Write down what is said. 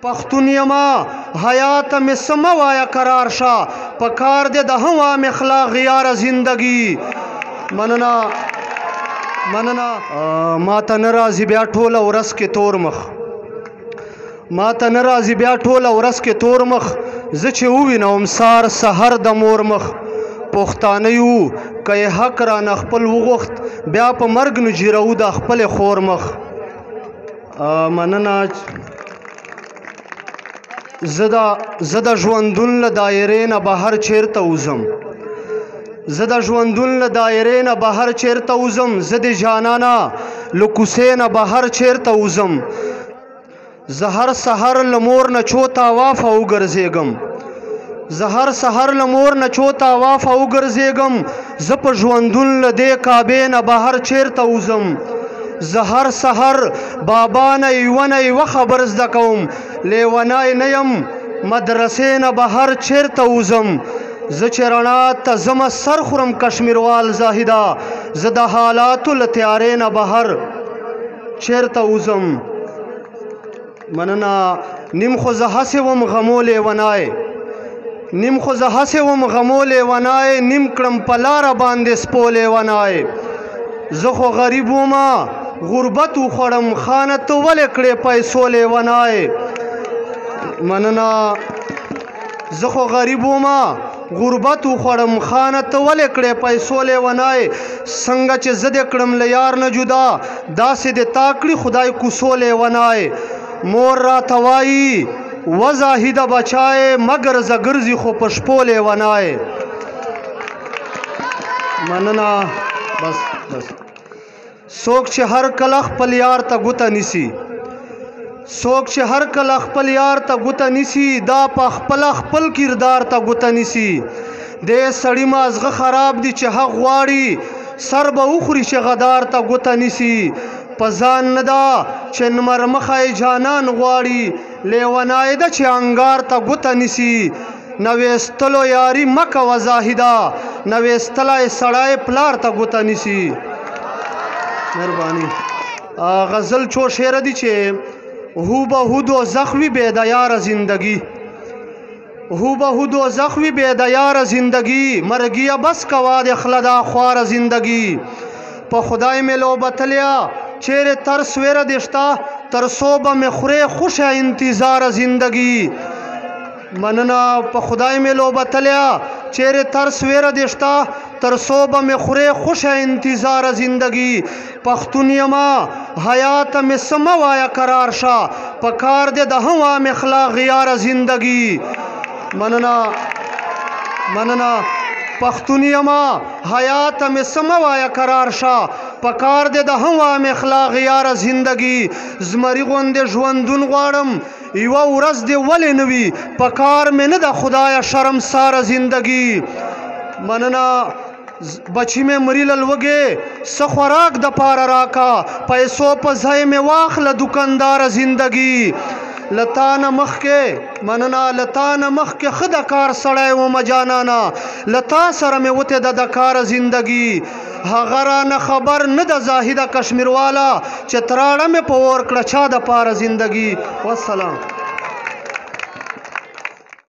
پښتون یما حیات مې سمه وایه قرار شه پکار دې د هوا مې اخلاق یاره زندگی مننه ما ته نه راځي بیا ټوله ورځ کې تور مخ ما ته نه راځي بیا ټوله ورځ کې تور مخ زه چې ووینم سار سحر د مور مخ پښتانه یو که یې حق رانه خپل وغوښت بیا په مرګ نو جیرو د خپلې خور مخ مننه زه د ژوندون له دایرې نه بهر چیرته وځم زه د ژوندون له دایرې نه بهر چیرته وځم زه د جانانه له کوڅې نه بهر چیرته وځم زه هر سحر له مور نه چو طوافه وګرځېږم زه هر سحر له مور نه چو طوافه وګرځېږم زه په ژوندون له دې کعبې نه بهر چیرته وځم زه هر سحر بابا نه یوه خبر زده کوم لیونی نه یم مدرسې نه بهر چیرته وځم زه چې رڼا ته ځمه سر خورم کشمیروال زاهده زه د حالاتو له تیارې نه بهر چیرته وځم مننه نیم خو زه هسې وم غمو لیونی نیم خو زه هسې وم غمو لیونی نیم کړم په لاره باندې سپو لیونی زه خو غریب ومه غربت وخوړم خانه ته ولې کړې پیسو لیونی مننه زه خو غریب ومه غربت وخوړم خانه ته ولې کړې پیسو لیونی څنګه چې زه دې کړم له یار نه جدا داسې دې تا کړي خدای کوڅو لیونی مور راته وایي و زاهده بچای مگر زه ګرځي خو په شپو لیونی مننه بس څوک چې هر کله خپل یار ته ګوته نیسي څوک چې هر کله خپل یار ته ګوته نیسي دا په خپل کردار ته ګوته نیسي دې سړي مازغه خراب دي چې حق غواړي سر به وخوري چې غدار ته ګوته نیسي په ځان نه ده چې نمرمخی جانان غواړي لیونی ده چې انګار ته ګوته نیسي نویستلو یاري مه کوه زاهده نویستلی سړی پلار ته ګوته نیسي مهربانی غزل چو شعر دی چې هو به هو دوزخ وي بې د یاره زندگی هو به هو دوزخ وي بې د یاره زندگی مرګیه بس کوه د خله دا خواره زندگی په خدای مې لوبتلیا چیرې ترس ویره دې شته تر څو به مې خورې خوشه انتظار زندگی مننه په خدای مې لوبتلیا چیرې ترس ویره دې شته تر څو به مې خورې خوشه انتظار زندگی پښتون یما حیات مې سمه وایه قرار شه په کار دې د هوا مې اخلاق یاره زندگی مننه پښتون یما حیات مې سمه وایه قرار شه په کار دې د هوا مې اخلاق یاره زندگی زمري غوندې ژوندون غواړم یوه ورځ دې ولې نه وي په کار مې نه ده خدایه شرمساره زندگی مننه بچی مې مري له لوږې څه خوراک د پاره راکا پیسو په ځای مې واخله دوکانداره زندگی لتا نه مخکې مننه لتا نه مخکې ښه د کار سړی ومه جانانه لتا سره مې وتې د کار زندگی هغه رانه خبر نه ده زاهده کشمیرواله چې تراړه مې په اور کړه چا د پاره زندگی والسلام